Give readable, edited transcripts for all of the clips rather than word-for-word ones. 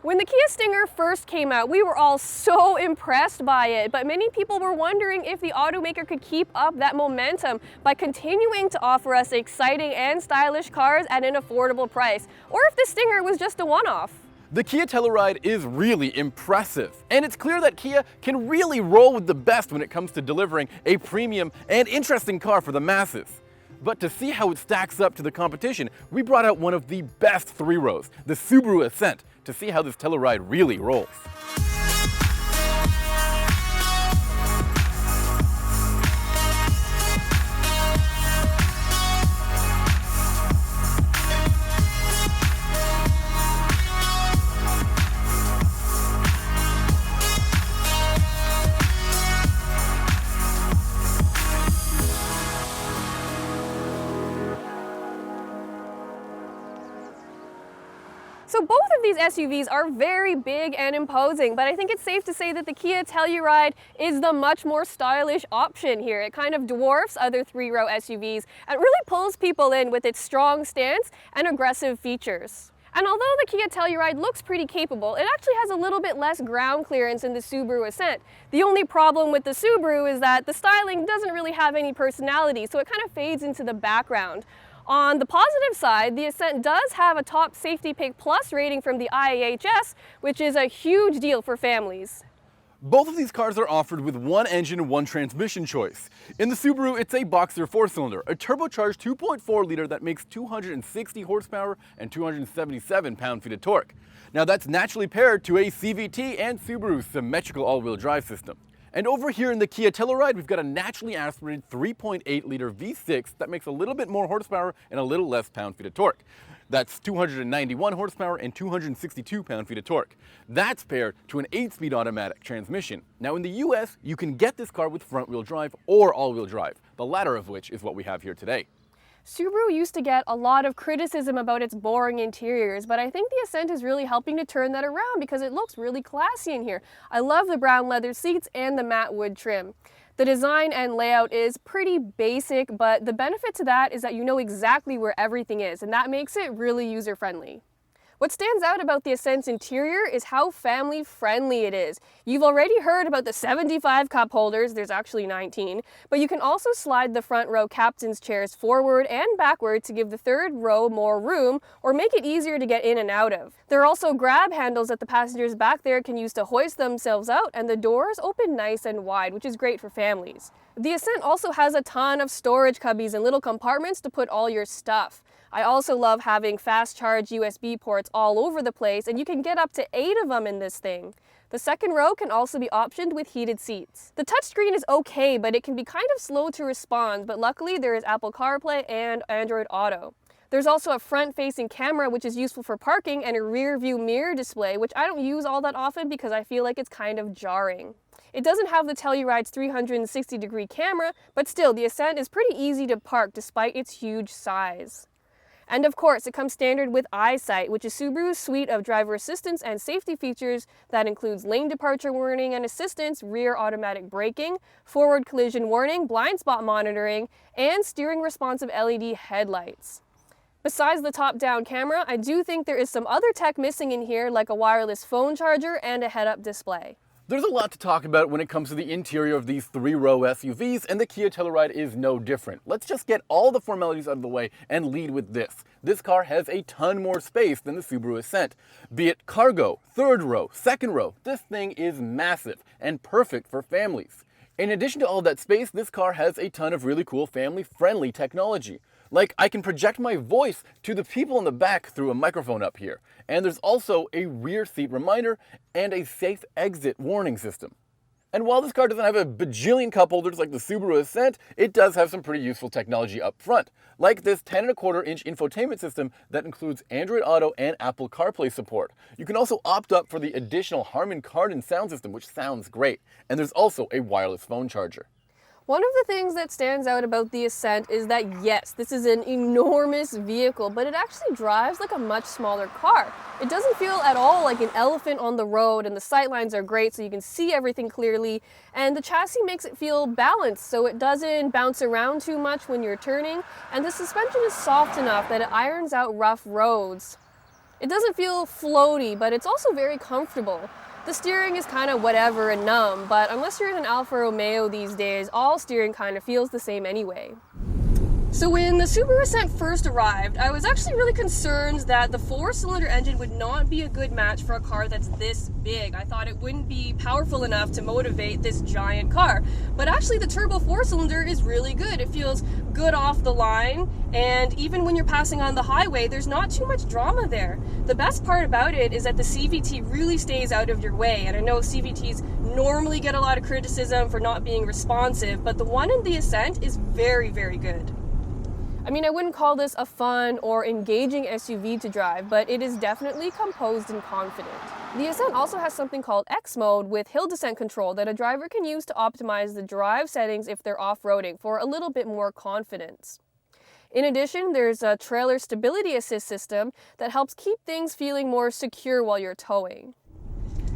When the Kia Stinger first came out, we were all so impressed by it, but many people were wondering if the automaker could keep up that momentum by continuing to offer us exciting and stylish cars at an affordable price, or if the Stinger was just a one-off. The Kia Telluride is really impressive, and it's clear that Kia can really roll with the best when it comes to delivering a premium and interesting car for the masses. But to see how it stacks up to the competition, we brought out one of the best three-rows, the Subaru Ascent, to see how this Telluride really rolls. So both of these SUVs are very big and imposing, but I think it's safe to say that the Kia Telluride is the much more stylish option here. It kind of dwarfs other three-row SUVs and really pulls people in with its strong stance and aggressive features. And although the Kia Telluride looks pretty capable, it actually has a little bit less ground clearance than the Subaru Ascent. The only problem with the Subaru is that the styling doesn't really have any personality, so it kind of fades into the background. On the positive side, the Ascent does have a top Safety Pick Plus rating from the IIHS, which is a huge deal for families. Both of these cars are offered with one engine and one transmission choice. In the Subaru, it's a Boxer 4-cylinder, a turbocharged 2.4-liter that makes 260 horsepower and 277 pound-feet of torque. Now that's naturally paired to a CVT and Subaru's symmetrical all-wheel drive system. And over here in the Kia Telluride, we've got a naturally aspirated 3.8-liter V6 that makes a little bit more horsepower and a little less pound-feet of torque. That's 291 horsepower and 262 pound-feet of torque. That's paired to an 8-speed automatic transmission. Now in the US, you can get this car with front-wheel drive or all-wheel drive, the latter of which is what we have here today. Subaru used to get a lot of criticism about its boring interiors, but I think the Ascent is really helping to turn that around because it looks really classy in here. I love the brown leather seats and the matte wood trim. The design and layout is pretty basic, but the benefit to that is that you know exactly where everything is, and that makes it really user-friendly. What stands out about the Ascent's interior is how family-friendly it is. You've already heard about the 75 cup holders, there's actually 19, but you can also slide the front row captain's chairs forward and backward to give the third row more room or make it easier to get in and out of. There are also grab handles that the passengers back there can use to hoist themselves out, and the doors open nice and wide, which is great for families. The Ascent also has a ton of storage cubbies and little compartments to put all your stuff. I also love having fast charge USB ports all over the place, and you can get up to 8 of them in this thing. The second row can also be optioned with heated seats. The touchscreen is okay, but it can be kind of slow to respond, but luckily there is Apple CarPlay and Android Auto. There's also a front-facing camera, which is useful for parking, and a rear-view mirror display, which I don't use all that often because I feel like it's kind of jarring. It doesn't have the Telluride's 360-degree camera, but still, the Ascent is pretty easy to park despite its huge size. And of course, it comes standard with EyeSight, which is Subaru's suite of driver assistance and safety features that includes lane departure warning and assistance, rear automatic braking, forward collision warning, blind spot monitoring, and steering responsive LED headlights. Besides the top-down camera, I do think there is some other tech missing in here, like a wireless phone charger and a head-up display. There's a lot to talk about when it comes to the interior of these three-row SUVs, and the Kia Telluride is no different. Let's just get all the formalities out of the way and lead with this. This car has a ton more space than the Subaru Ascent. Be it cargo, third row, second row, this thing is massive and perfect for families. In addition to all that space, this car has a ton of really cool family-friendly technology. Like, I can project my voice to the people in the back through a microphone up here. And there's also a rear seat reminder and a safe exit warning system. And while this car doesn't have a bajillion cup holders like the Subaru Ascent, it does have some pretty useful technology up front, like this 10.25-inch infotainment system that includes Android Auto and Apple CarPlay support. You can also opt up for the additional Harman Kardon sound system, which sounds great. And there's also a wireless phone charger. One of the things that stands out about the Ascent is that yes, this is an enormous vehicle, but it actually drives like a much smaller car. It doesn't feel at all like an elephant on the road, and the sightlines are great so you can see everything clearly, and the chassis makes it feel balanced so it doesn't bounce around too much when you're turning, and the suspension is soft enough that it irons out rough roads. It doesn't feel floaty, but it's also very comfortable. The steering is kind of whatever and numb, but unless you're in an Alfa Romeo these days, all steering kind of feels the same anyway. So when the Subaru Ascent first arrived, I was actually really concerned that the 4-cylinder engine would not be a good match for a car that's this big. I thought it wouldn't be powerful enough to motivate this giant car. But actually the turbo 4-cylinder is really good. It feels good off the line, and even when you're passing on the highway, there's not too much drama there. The best part about it is that the CVT really stays out of your way, and I know CVTs normally get a lot of criticism for not being responsive, but the one in the Ascent is very, very good. I mean, I wouldn't call this a fun or engaging SUV to drive, but it is definitely composed and confident. The Ascent also has something called X mode with hill descent control that a driver can use to optimize the drive settings if they're off-roading for a little bit more confidence. In addition, there's a trailer stability assist system that helps keep things feeling more secure while you're towing.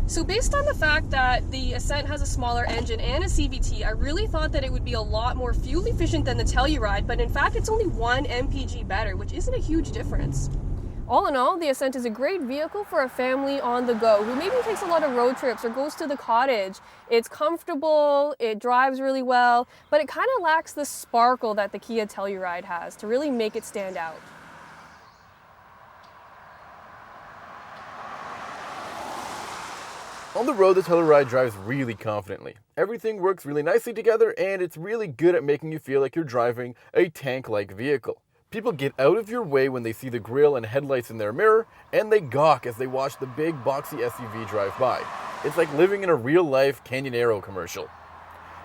So based on the fact that the Ascent has a smaller engine and a CVT, I really thought that it would be a lot more fuel efficient than the Telluride, but in fact it's only 1 mpg better, which isn't a huge difference. All in all, the Ascent is a great vehicle for a family on the go who maybe takes a lot of road trips or goes to the cottage. It's comfortable, it drives really well, but it kind of lacks the sparkle that the Kia Telluride has to really make it stand out. On the road, the Telluride drives really confidently. Everything works really nicely together, and it's really good at making you feel like you're driving a tank-like vehicle. People get out of your way when they see the grille and headlights in their mirror, and they gawk as they watch the big, boxy SUV drive by. It's like living in a real-life Canyonero commercial.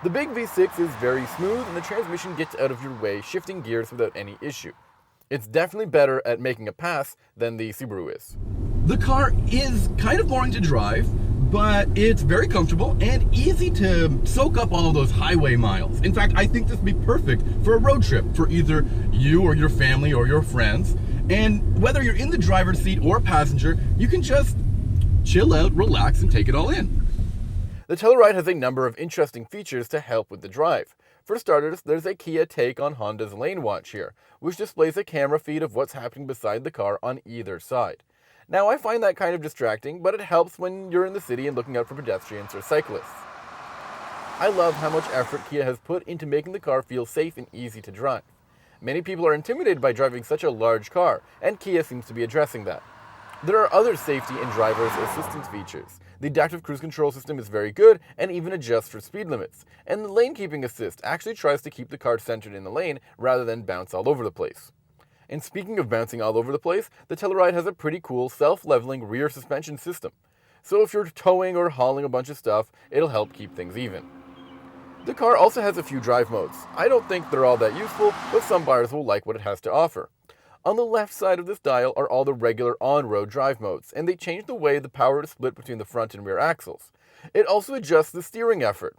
The big V6 is very smooth, and the transmission gets out of your way, shifting gears without any issue. It's definitely better at making a pass than the Subaru is. The car is kind of boring to drive, but it's very comfortable and easy to soak up all of those highway miles. In fact, I think this would be perfect for a road trip for either you or your family or your friends. And whether you're in the driver's seat or passenger, you can just chill out, relax, and take it all in. The Telluride has a number of interesting features to help with the drive. For starters, there's a Kia take on Honda's Lane Watch here, which displays a camera feed of what's happening beside the car on either side. Now, I find that kind of distracting, but it helps when you're in the city and looking out for pedestrians or cyclists. I love how much effort Kia has put into making the car feel safe and easy to drive. Many people are intimidated by driving such a large car, and Kia seems to be addressing that. There are other safety and driver's assistance features. The adaptive cruise control system is very good and even adjusts for speed limits. And the lane keeping assist actually tries to keep the car centered in the lane rather than bounce all over the place. And speaking of bouncing all over the place, the Telluride has a pretty cool self-leveling rear suspension system. So if you're towing or hauling a bunch of stuff, it'll help keep things even. The car also has a few drive modes. I don't think they're all that useful, but some buyers will like what it has to offer. On the left side of this dial are all the regular on-road drive modes, and they change the way the power is split between the front and rear axles. It also adjusts the steering effort.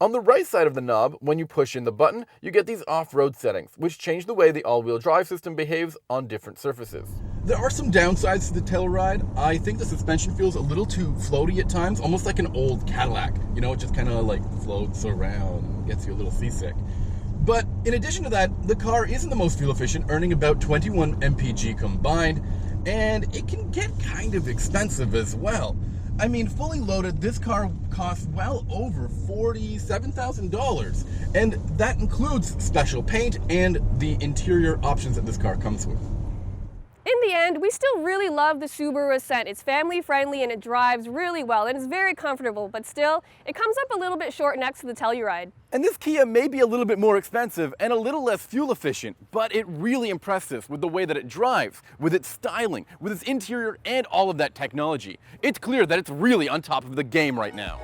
On the right side of the knob, when you push in the button, you get these off-road settings, which change the way the all-wheel drive system behaves on different surfaces. There are some downsides to the Telluride. I think the suspension feels a little too floaty at times, almost like an old Cadillac. You know, it just kind of like floats around, gets you a little seasick. But in addition to that, the car isn't the most fuel efficient, earning about 21 mpg combined, and it can get kind of expensive as well. I mean, fully loaded, this car costs well over $47,000, and that includes special paint and the interior options that this car comes with. In the end, we still really love the Subaru Ascent. It's family friendly and it drives really well and it's very comfortable, but still, it comes up a little bit short next to the Telluride. And this Kia may be a little bit more expensive and a little less fuel efficient, but it really impresses with the way that it drives, with its styling, with its interior, and all of that technology. It's clear that it's really on top of the game right now.